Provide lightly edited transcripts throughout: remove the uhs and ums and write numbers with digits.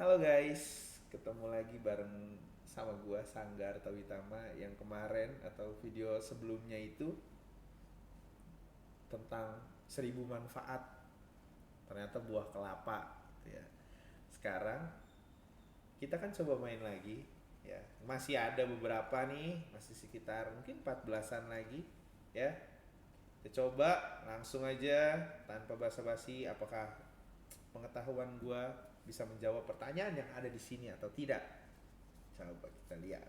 Halo guys, ketemu lagi bareng sama gua Sanggar Tawitama yang kemarin atau video sebelumnya itu tentang 1.000 manfaat ternyata buah kelapa gitu ya. Sekarang kita kan coba main lagi ya. Masih ada beberapa nih, masih sekitar mungkin 14-an lagi ya. Kita coba langsung aja tanpa basa-basi apakah pengetahuan gua bisa menjawab pertanyaan yang ada di sini atau tidak. Coba kita lihat.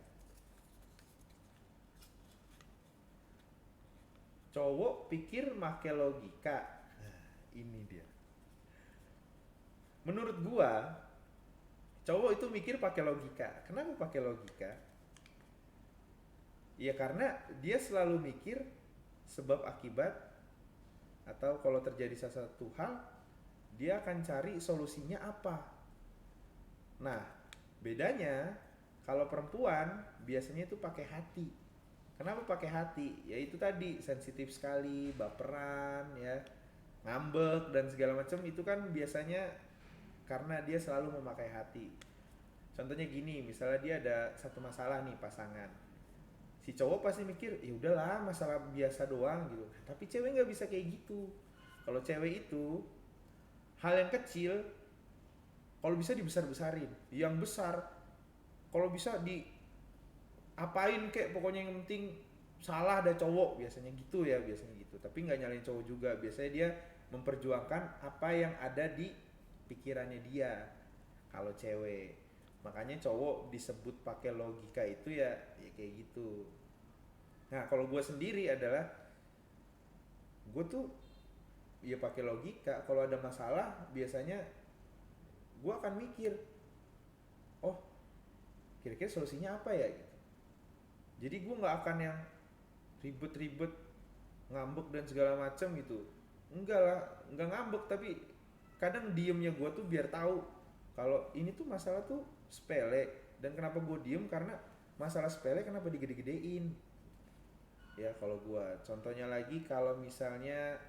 Cowok pikir make logika. Nah, ini dia. Menurut gua, cowok itu mikir pakai logika. Kenapa pakai logika? Ya karena dia selalu mikir sebab akibat atau kalau terjadi sesuatu hal, dia akan cari solusinya apa. Nah, bedanya kalau perempuan biasanya itu pakai hati. Kenapa pakai hati? Ya itu tadi sensitif sekali, baperan ya, ngambek dan segala macam itu kan biasanya karena dia selalu memakai hati. Contohnya gini, misalnya dia ada satu masalah nih pasangan. Si cowok pasti mikir, ya udahlah masalah biasa doang gitu. Tapi cewek nggak bisa kayak gitu. Kalau cewek itu hal yang kecil, kalau bisa dibesar-besarin. Yang besar, kalau bisa di apain kek pokoknya yang penting salah ada cowok biasanya gitu ya biasanya gitu tapi nggak nyalain cowok juga biasanya dia memperjuangkan apa yang ada di pikirannya dia kalau cewek makanya cowok disebut pakai logika itu ya ya kayak gitu. Nah kalau gue sendiri adalah gue tuh ya pakai logika kalau ada masalah biasanya gue akan mikir oh kira-kira solusinya apa ya gitu jadi gue nggak akan yang ribet-ribet ngambek dan segala macam gitu enggak lah enggak ngambek tapi kadang diemnya gue tuh biar tahu kalau ini tuh masalah tuh sepele dan kenapa gue diem karena masalah sepele kenapa digede-gedein ya kalau gue contohnya lagi kalau misalnya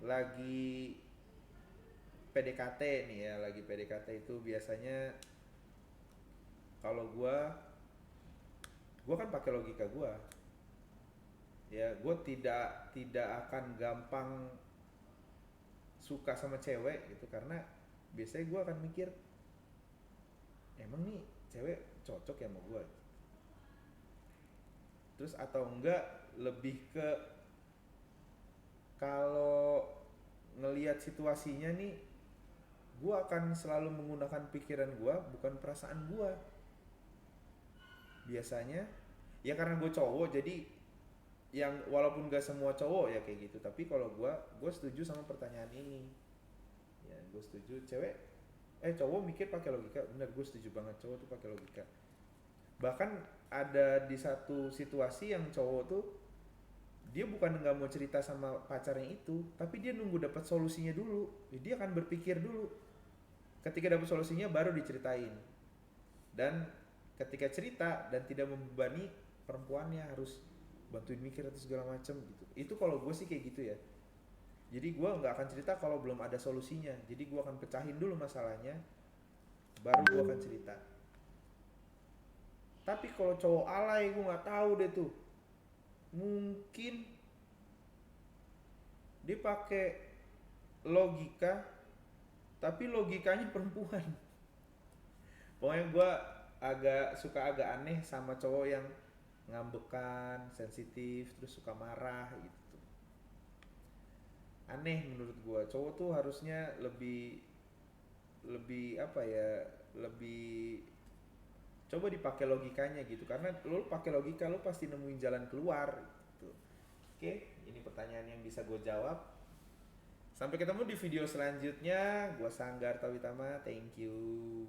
lagi PDKT nih ya lagi PDKT itu biasanya kalau gue kan pakai logika gue ya gue tidak tidak akan gampang suka sama cewek gitu karena biasanya gue akan mikir emang nih cewek cocok ya sama gue terus atau enggak lebih ke kalau ngelihat situasinya nih gue akan selalu menggunakan pikiran gue bukan perasaan gue biasanya ya karena gue cowok jadi yang walaupun gak semua cowok ya kayak gitu tapi kalau gue setuju sama pertanyaan ini ya gue setuju cewek cowok mikir pakai logika bener gue setuju banget cowok tuh pakai logika bahkan ada di satu situasi yang cowok tuh dia bukan nggak mau cerita sama pacarnya itu tapi dia nunggu dapat solusinya dulu dia akan berpikir dulu ketika dapat solusinya baru diceritain dan ketika cerita dan tidak membebani perempuannya harus bantuin mikir atau segala macem gitu itu kalau gue sih kayak gitu ya jadi gue nggak akan cerita kalau belum ada solusinya jadi gue akan pecahin dulu masalahnya baru gue akan cerita tapi kalau cowok alay gue nggak tahu deh tuh mungkin dia pakai logika tapi logikanya perempuan pokoknya gue agak aneh sama cowok yang ngambekan sensitif terus suka marah gitu aneh menurut gue cowok tuh harusnya lebih lebih apa ya lebih coba dipakai logikanya gitu karena lo pakai logika lo pasti nemuin jalan keluar gitu. Oke ini pertanyaan yang bisa gue jawab sampai ketemu di video selanjutnya gue Sanggar Tawitama thank you.